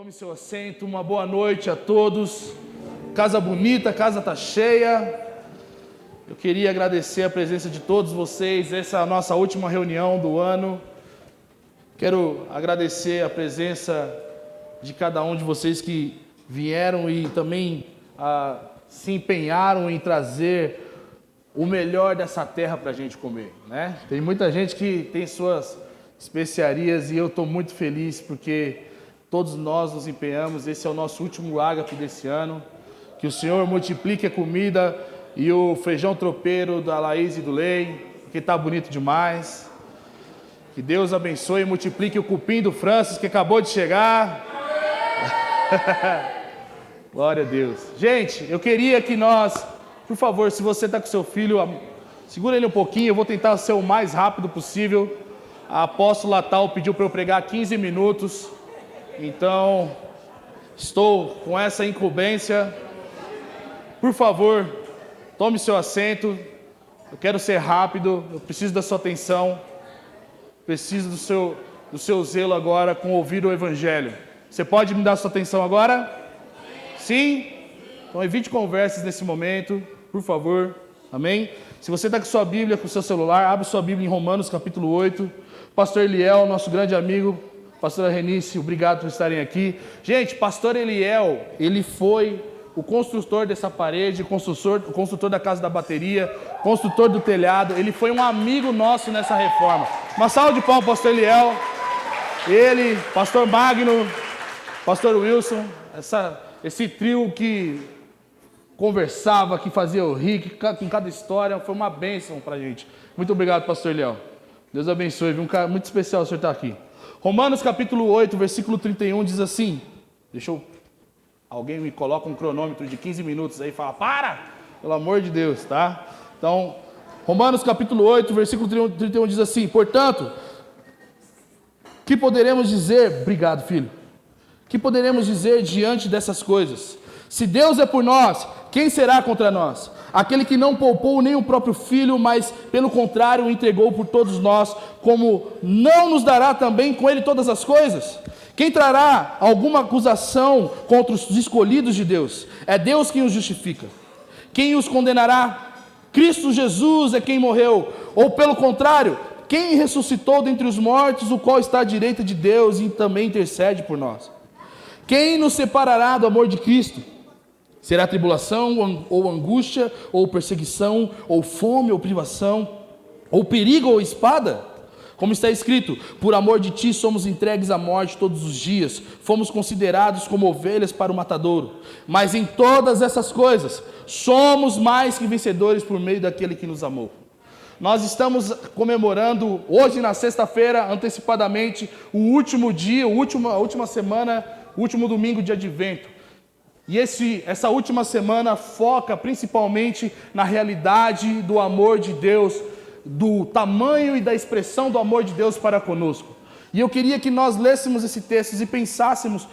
Tome seu assento, uma boa noite a todos. Casa bonita, casa tá cheia. Eu queria agradecer a presença de todos vocês. Essa é a nossa última reunião do ano. Quero agradecer a presença de cada um de vocês que vieram e também se empenharam em trazer o melhor dessa terra para a gente comer, né? Tem muita gente que tem suas especiarias e eu estou muito feliz porque todos nós nos empenhamos. Esse é o nosso último ágape desse ano. Que o Senhor multiplique a comida e o feijão tropeiro da Laís e do Lei, que está bonito demais. Que Deus abençoe e multiplique o cupim do Francis, que acabou de chegar. Glória a Deus. Gente, eu queria que nós, por favor, se você está com seu filho, segura ele um pouquinho, eu vou tentar ser o mais rápido possível. A apóstola Tal pediu para eu pregar 15 minutos, então estou com essa incumbência. Por favor, tome seu assento, eu quero ser rápido, eu preciso da sua atenção, preciso do seu zelo agora com ouvir o Evangelho. Você pode me dar sua atenção agora? Sim? Então evite conversas nesse momento, por favor, amém? Se você está com sua Bíblia, com o seu celular, abre sua Bíblia em Romanos capítulo 8, Pastor Eliel, nosso grande amigo, Pastora Renice, obrigado por estarem aqui. Gente, Pastor Eliel, ele foi o construtor dessa parede, o construtor da casa da bateria, construtor do telhado, ele foi um amigo nosso nessa reforma. Uma salva de palmas, Pastor Eliel, ele, Pastor Magno, Pastor Wilson, esse trio que conversava, que fazia eu rir, que com cada história, foi uma bênção pra gente. Muito obrigado, Pastor Eliel. Deus abençoe, viu? Um cara muito especial o senhor estar aqui. Romanos capítulo 8, versículo 31 diz assim, alguém me coloca um cronômetro de 15 minutos aí e fala, pelo amor de Deus, tá? Então, Romanos capítulo 8, versículo 31 diz assim, portanto, que poderemos dizer, obrigado filho, que poderemos dizer diante dessas coisas? Se Deus é por nós, quem será contra nós? Aquele que não poupou nem o próprio filho, mas pelo contrário o entregou por todos nós, como não nos dará também com ele todas as coisas? Quem trará alguma acusação contra os escolhidos de Deus? É Deus quem os justifica. Quem os condenará? Cristo Jesus é quem morreu. Ou pelo contrário, quem ressuscitou dentre os mortos, o qual está à direita de Deus e também intercede por nós? Quem nos separará do amor de Cristo? Será tribulação, ou angústia, ou perseguição, ou fome, ou privação, ou perigo, ou espada? Como está escrito, por amor de ti somos entregues à morte todos os dias, fomos considerados como ovelhas para o matadouro. Mas em todas essas coisas, somos mais que vencedores por meio daquele que nos amou. Nós estamos comemorando hoje na sexta-feira, antecipadamente, o último dia, a última semana, o último domingo de Advento. E essa última semana foca principalmente na realidade do amor de Deus, do tamanho e da expressão do amor de Deus para conosco. E eu queria que nós lêssemos esse texto e pensássemos,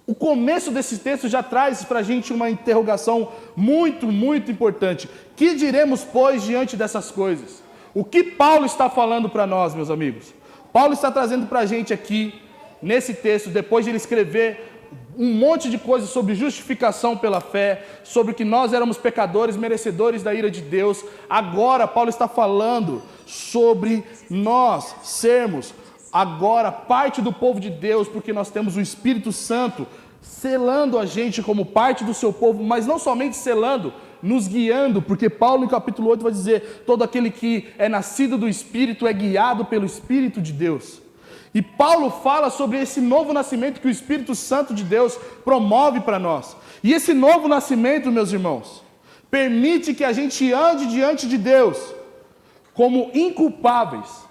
o começo desse texto já traz para a gente uma interrogação muito, muito importante. Que diremos, pois, diante dessas coisas? O que Paulo está falando para nós, meus amigos? Paulo está trazendo para a gente aqui, nesse texto, depois de ele escrever um monte de coisas sobre justificação pela fé, sobre que nós éramos pecadores, merecedores da ira de Deus. Agora Paulo está falando sobre nós sermos agora parte do povo de Deus, porque nós temos o Espírito Santo selando a gente como parte do seu povo, mas não somente selando, nos guiando, porque Paulo no capítulo 8 vai dizer, todo aquele que é nascido do Espírito é guiado pelo Espírito de Deus. E Paulo fala sobre esse novo nascimento que o Espírito Santo de Deus promove para nós. E esse novo nascimento, meus irmãos, permite que a gente ande diante de Deus como inculpáveis.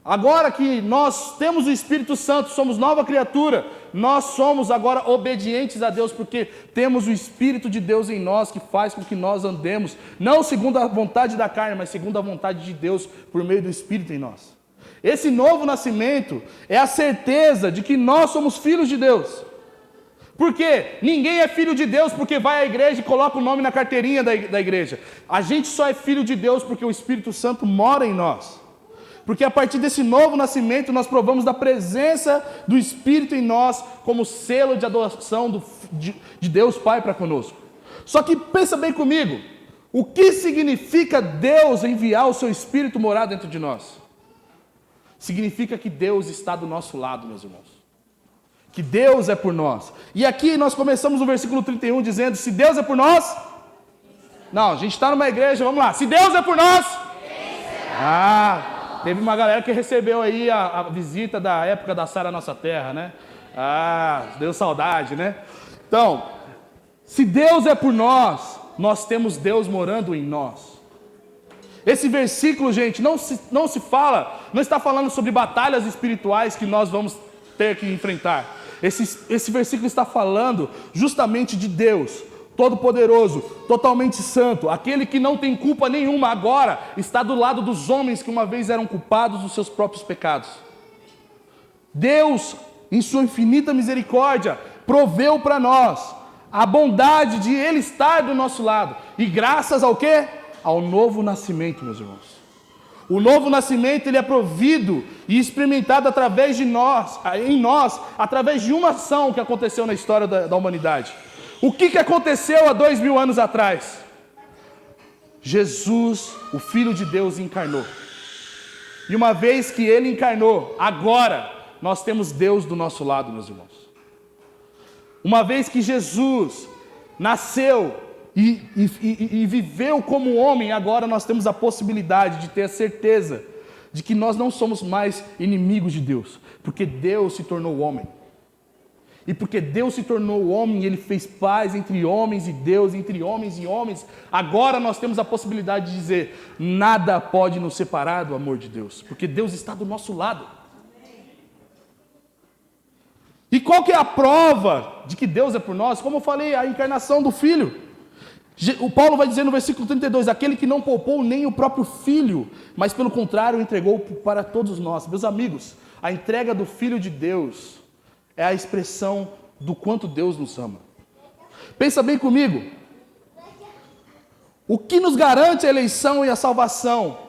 Agora que nós temos o Espírito Santo, somos nova criatura, nós somos agora obedientes a Deus, porque temos o Espírito de Deus em nós, que faz com que nós andemos, não segundo a vontade da carne, mas segundo a vontade de Deus, por meio do Espírito em nós. Esse novo nascimento é a certeza de que nós somos filhos de Deus. Por quê? Ninguém é filho de Deus porque vai à igreja e coloca o nome na carteirinha da igreja. A gente só é filho de Deus porque o Espírito Santo mora em nós. Porque a partir desse novo nascimento nós provamos da presença do Espírito em nós como selo de adoração de Deus Pai para conosco. Só que pensa bem comigo, o que significa Deus enviar o seu Espírito morar dentro de nós? Significa que Deus está do nosso lado, meus irmãos. Que Deus é por nós. E aqui nós começamos no versículo 31 dizendo, se Deus é por nós... Não, a gente está numa igreja, vamos lá. Se Deus é por nós... Teve uma galera que recebeu aí a visita da época da Sara Nossa Terra, né? Deu saudade, né? Então, se Deus é por nós, nós temos Deus morando em nós. Esse versículo, gente, não está falando sobre batalhas espirituais que nós vamos ter que enfrentar. Esse versículo está falando justamente de Deus, Todo-Poderoso, totalmente santo, aquele que não tem culpa nenhuma agora, está do lado dos homens que uma vez eram culpados dos seus próprios pecados. Deus, em sua infinita misericórdia, proveu para nós a bondade de Ele estar do nosso lado. E graças ao quê? Ao novo nascimento, meus irmãos. O novo nascimento, ele é provido e experimentado através de nós, em nós, através de uma ação que aconteceu na história da humanidade. O que aconteceu há 2000 anos atrás? Jesus, o Filho de Deus, encarnou. E uma vez que Ele encarnou, agora nós temos Deus do nosso lado, meus irmãos. Uma vez que Jesus nasceu e viveu como homem, agora nós temos a possibilidade de ter a certeza de que nós não somos mais inimigos de Deus, porque Deus se tornou homem. E porque Deus se tornou homem, Ele fez paz entre homens e Deus, entre homens e homens. Agora nós temos a possibilidade de dizer, nada pode nos separar do amor de Deus, porque Deus está do nosso lado. E qual que é a prova de que Deus é por nós? Como eu falei, a encarnação do Filho. O Paulo vai dizer no versículo 32, aquele que não poupou nem o próprio Filho, mas pelo contrário entregou para todos nós. Meus amigos, a entrega do Filho de Deus é a expressão do quanto Deus nos ama. Pensa bem comigo. O que nos garante a eleição e a salvação?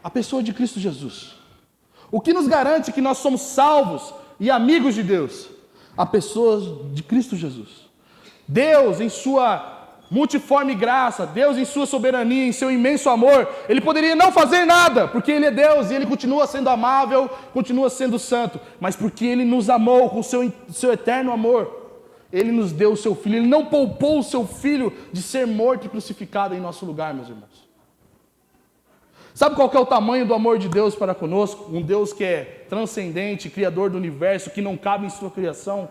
A pessoa de Cristo Jesus. O que nos garante que nós somos salvos e amigos de Deus? A pessoa de Cristo Jesus. Deus, em sua multiforme graça, Deus em sua soberania, em seu imenso amor, Ele poderia não fazer nada, porque Ele é Deus e Ele continua sendo amável, continua sendo santo, mas porque Ele nos amou com seu eterno amor, Ele nos deu o seu Filho, Ele não poupou o seu Filho de ser morto e crucificado em nosso lugar, meus irmãos. Sabe qual que é o tamanho do amor de Deus para conosco? Um Deus que é transcendente, criador do universo, que não cabe em sua criação.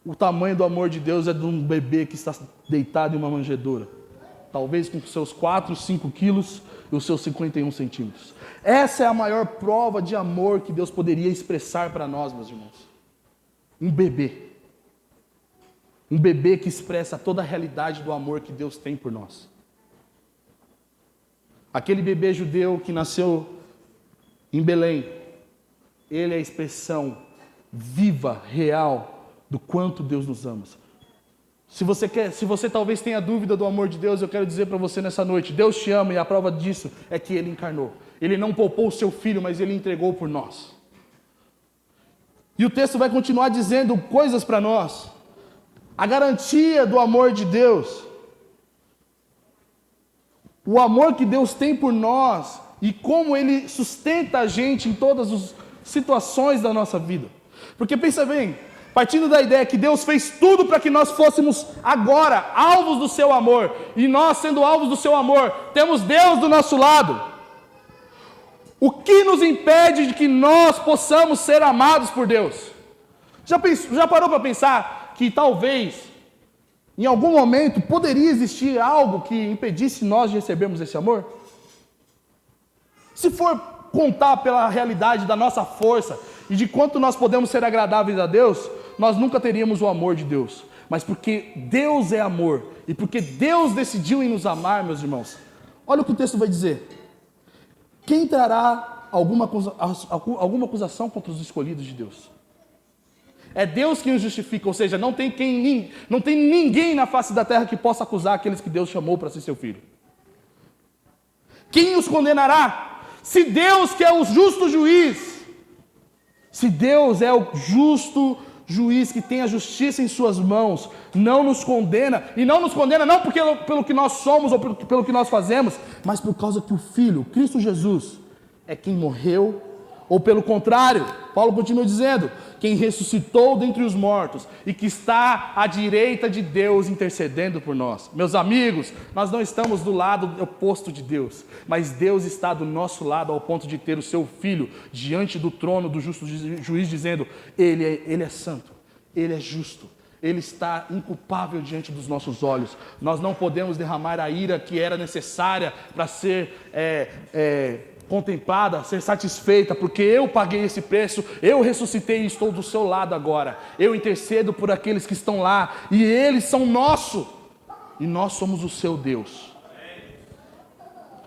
O tamanho do amor de Deus é de um bebê que está deitado em uma manjedoura. Talvez com seus 4, 5 quilos e os seus 51 centímetros. Essa é a maior prova de amor que Deus poderia expressar para nós, meus irmãos. Um bebê. Um bebê que expressa toda a realidade do amor que Deus tem por nós. Aquele bebê judeu que nasceu em Belém, ele é a expressão viva, real, do quanto Deus nos ama. Se você talvez tenha dúvida do amor de Deus, eu quero dizer para você nessa noite, Deus te ama e a prova disso é que Ele encarnou. Ele não poupou o seu Filho, mas Ele entregou por nós. E o texto vai continuar dizendo coisas para nós. A garantia do amor de Deus. O amor que Deus tem por nós e como Ele sustenta a gente em todas as situações da nossa vida. Porque pensa bem, partindo da ideia que Deus fez tudo para que nós fôssemos agora alvos do seu amor, e nós sendo alvos do seu amor, temos Deus do nosso lado. O que nos impede de que nós possamos ser amados por Deus? Já parou para pensar que talvez, em algum momento, poderia existir algo que impedisse nós de recebermos esse amor? Se for contar pela realidade da nossa força e de quanto nós podemos ser agradáveis a Deus, nós nunca teríamos o amor de Deus. Mas porque Deus é amor e porque Deus decidiu em nos amar, meus irmãos, olha o que o texto vai dizer. Quem trará alguma acusação contra os escolhidos de Deus? É Deus quem os justifica, ou seja, não tem ninguém na face da terra que possa acusar aqueles que Deus chamou para ser seu filho. Quem os condenará? Se Deus, que é o justo juiz, se Deus é o justo juiz que tem a justiça em suas mãos, não nos condena, e não nos condena não porque, pelo que nós somos ou pelo que nós fazemos, mas por causa que o Filho, Cristo Jesus, é quem morreu, ou pelo contrário, Paulo continua dizendo, quem ressuscitou dentre os mortos e que está à direita de Deus intercedendo por nós. Meus amigos, nós não estamos do lado oposto de Deus, mas Deus está do nosso lado ao ponto de ter o seu Filho diante do trono do justo juiz dizendo, Ele é santo, Ele é justo, Ele está inculpável diante dos nossos olhos. Nós não podemos derramar a ira que era necessária para ser contemplada, ser satisfeita, porque eu paguei esse preço, eu ressuscitei e estou do seu lado agora. Eu intercedo por aqueles que estão lá, e eles são nosso, e nós somos o seu Deus.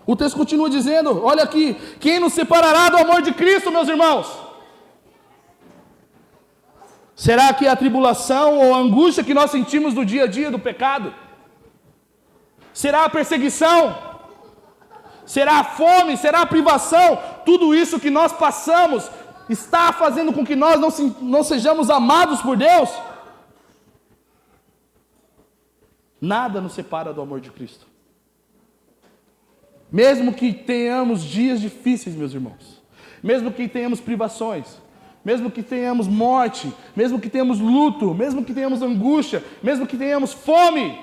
O texto continua dizendo, olha aqui, quem nos separará do amor de Cristo, meus irmãos? Será que é a tribulação ou a angústia que nós sentimos no dia a dia do pecado? Será a perseguição? Será a fome? Será a privação? Tudo isso que nós passamos está fazendo com que nós não sejamos amados por Deus? Nada nos separa do amor de Cristo. Mesmo que tenhamos dias difíceis, meus irmãos, mesmo que tenhamos privações, mesmo que tenhamos morte, mesmo que tenhamos luto, mesmo que tenhamos angústia, mesmo que tenhamos fome,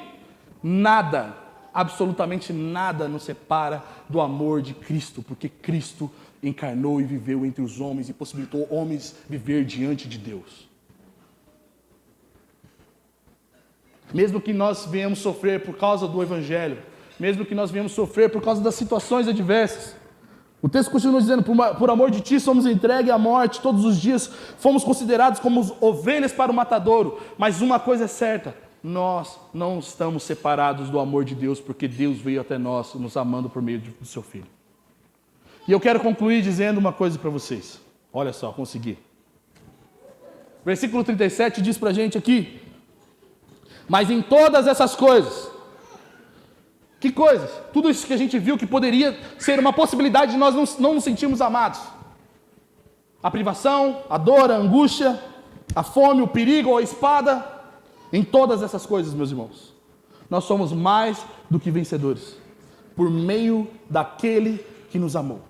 nada, absolutamente nada nos separa do amor de Cristo, porque Cristo encarnou e viveu entre os homens e possibilitou homens viver diante de Deus. Mesmo que nós venhamos sofrer por causa do Evangelho, mesmo que nós venhamos sofrer por causa das situações adversas, o texto continua dizendo, por amor de ti somos entregues à morte, todos os dias fomos considerados como ovelhas para o matadouro, mas uma coisa é certa, nós não estamos separados do amor de Deus, porque Deus veio até nós, nos amando por meio do seu Filho. E eu quero concluir dizendo uma coisa para vocês, olha só, consegui. Versículo 37 diz para a gente aqui, mas em todas essas coisas, que coisas? Tudo isso que a gente viu que poderia ser uma possibilidade de nós não nos sentirmos amados. A privação, a dor, a angústia, a fome, o perigo, a espada. Em todas essas coisas, meus irmãos, nós somos mais do que vencedores, por meio daquele que nos amou.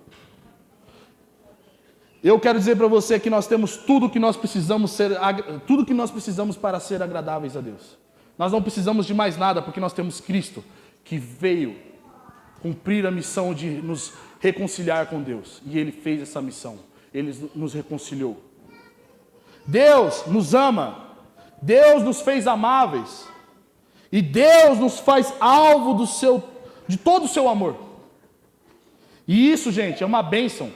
Eu quero dizer para você que nós temos tudo que nós precisamos para ser agradáveis a Deus. Nós não precisamos de mais nada, porque nós temos Cristo, que veio cumprir a missão de nos reconciliar com Deus. E Ele fez essa missão. Ele nos reconciliou. Deus nos ama. Deus nos fez amáveis. E Deus nos faz alvo de todo o seu amor. E isso, gente, é uma bênção.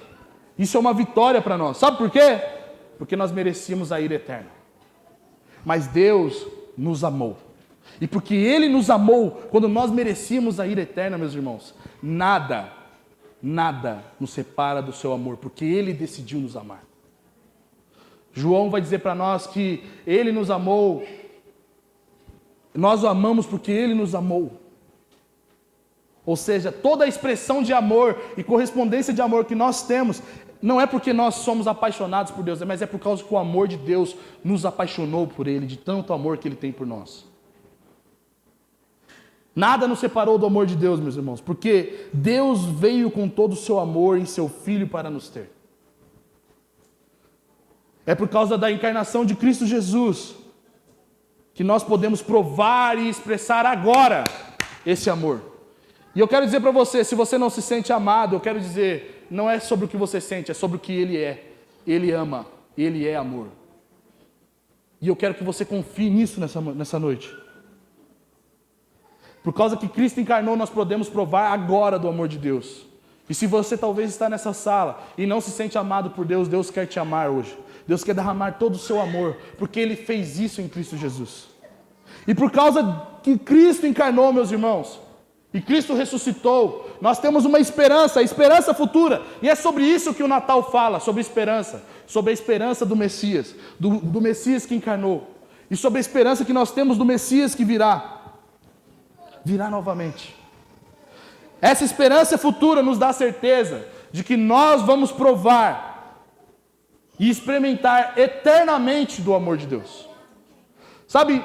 Isso é uma vitória para nós. Sabe por quê? Porque nós merecíamos a ira eterna. Mas Deus nos amou. E porque Ele nos amou, quando nós merecíamos a ira eterna, meus irmãos, nada nos separa do seu amor, porque Ele decidiu nos amar. João vai dizer para nós que Ele nos amou, nós o amamos porque Ele nos amou. Ou seja, toda a expressão de amor e correspondência de amor que nós temos, não é porque nós somos apaixonados por Deus, mas é por causa que o amor de Deus nos apaixonou por Ele, de tanto amor que Ele tem por nós. Nada nos separou do amor de Deus, meus irmãos, porque Deus veio com todo o seu amor em seu Filho para nos ter. É por causa da encarnação de Cristo Jesus que nós podemos provar e expressar agora esse amor. E eu quero dizer para você, se você não se sente amado, eu quero dizer, não é sobre o que você sente, é sobre o que Ele é. Ele ama, Ele é amor. E eu quero que você confie nisso nessa noite. Por causa que Cristo encarnou, nós podemos provar agora do amor de Deus. E se você talvez está nessa sala e não se sente amado por Deus, Deus quer te amar hoje. Deus quer derramar todo o seu amor, porque Ele fez isso em Cristo Jesus. E por causa que Cristo encarnou, meus irmãos, e Cristo ressuscitou, nós temos uma esperança, a esperança futura. E é sobre isso que o Natal fala, sobre a esperança do Messias, do Messias que encarnou. E sobre a esperança que nós temos do Messias que virá novamente. Essa esperança futura nos dá a certeza de que nós vamos provar e experimentar eternamente do amor de Deus. Sabe,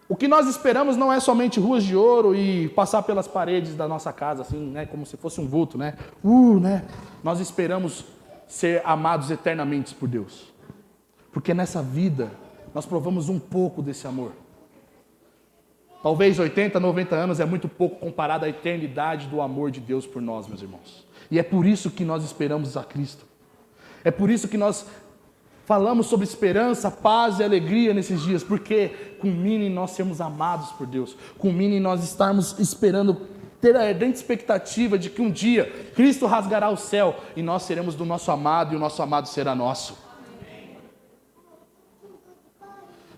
o que nós esperamos não é somente ruas de ouro e passar pelas paredes da nossa casa, assim, né, como se fosse um vulto, né? Né? Nós esperamos ser amados eternamente por Deus. Porque nessa vida, nós provamos um pouco desse amor. Talvez 80, 90 anos é muito pouco comparado à eternidade do amor de Deus por nós, meus irmãos. E é por isso que nós esperamos a Cristo. É por isso que nós falamos sobre esperança, paz e alegria nesses dias, porque culmina em nós sermos amados por Deus, culmina em nós estarmos esperando, ter a ardente expectativa de que um dia Cristo rasgará o céu e nós seremos do nosso amado e o nosso amado será nosso.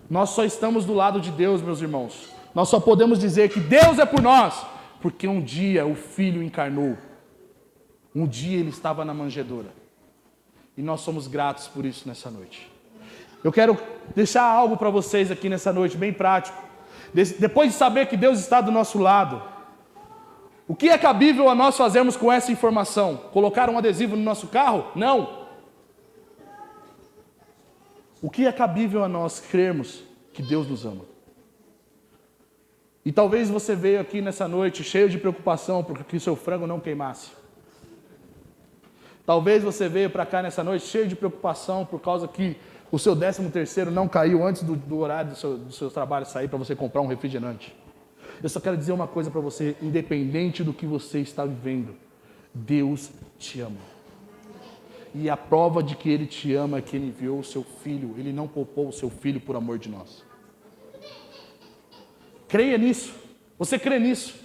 Nós só estamos do lado de Deus, meus irmãos. Nós só podemos dizer que Deus é por nós, porque um dia o Filho encarnou. Um dia Ele estava na manjedoura. E nós somos gratos por isso nessa noite. Eu quero deixar algo para vocês aqui nessa noite, bem prático. Depois de saber que Deus está do nosso lado, o que é cabível a nós fazermos com essa informação? Colocar um adesivo no nosso carro? Não. O que é cabível a nós crermos que Deus nos ama? E talvez você veio aqui nessa noite cheio de preocupação porque o seu frango não queimasse. Talvez você veio para cá nessa noite cheio de preocupação por causa que o seu 13º não caiu antes do horário do seu trabalho sair para você comprar um refrigerante. Eu só quero dizer uma coisa para você, independente do que você está vivendo, Deus te ama. E a prova de que Ele te ama é que Ele enviou o seu Filho, Ele não poupou o seu Filho por amor de nós. Creia nisso. Você crê nisso?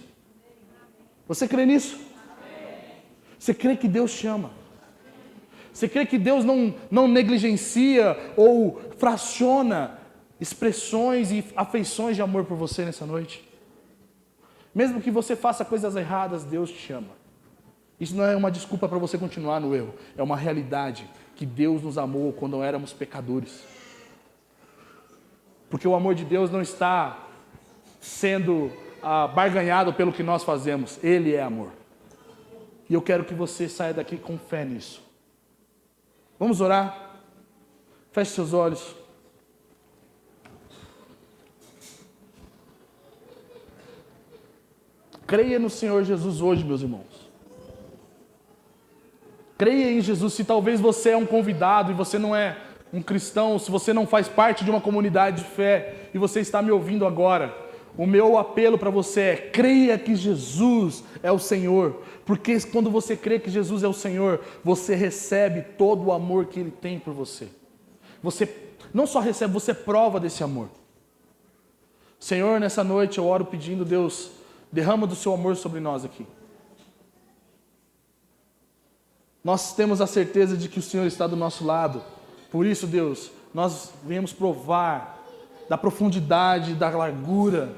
Você crê nisso? Você crê que Deus te ama? Você crê que Deus não negligencia ou fraciona expressões e afeições de amor por você nessa noite? Mesmo que você faça coisas erradas, Deus te ama. Isso não é uma desculpa para você continuar no erro. É uma realidade que Deus nos amou quando éramos pecadores. Porque o amor de Deus não está sendo barganhado pelo que nós fazemos. Ele é amor. E eu quero que você saia daqui com fé nisso. Vamos orar? Feche seus olhos. Creia no Senhor Jesus hoje, meus irmãos. Creia em Jesus. Se talvez você é um convidado e você não é um cristão, se você não faz parte de uma comunidade de fé e você está me ouvindo agora, o meu apelo para você é: creia que Jesus é o Senhor, porque quando você crê que Jesus é o Senhor, você recebe todo o amor que Ele tem por você. Você não só recebe, você prova desse amor. Senhor, nessa noite eu oro pedindo, Deus, derrama do seu amor sobre nós aqui. Nós temos a certeza de que o Senhor está do nosso lado. Por isso, Deus, nós viemos provar da profundidade, da largura,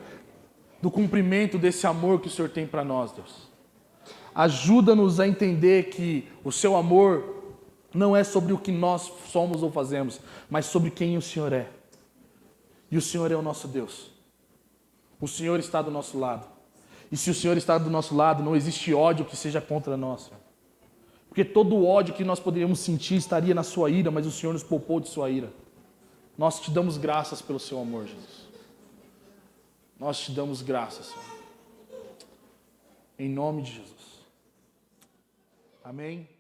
do cumprimento desse amor que o Senhor tem para nós, Deus. Ajuda-nos a entender que o seu amor não é sobre o que nós somos ou fazemos, mas sobre quem o Senhor é. E o Senhor é o nosso Deus. O Senhor está do nosso lado. E se o Senhor está do nosso lado, não existe ódio que seja contra nós. Porque todo o ódio que nós poderíamos sentir estaria na sua ira, mas o Senhor nos poupou de sua ira. Nós te damos graças pelo seu amor, Jesus. Nós te damos graças, Senhor. Em nome de Jesus. Amém.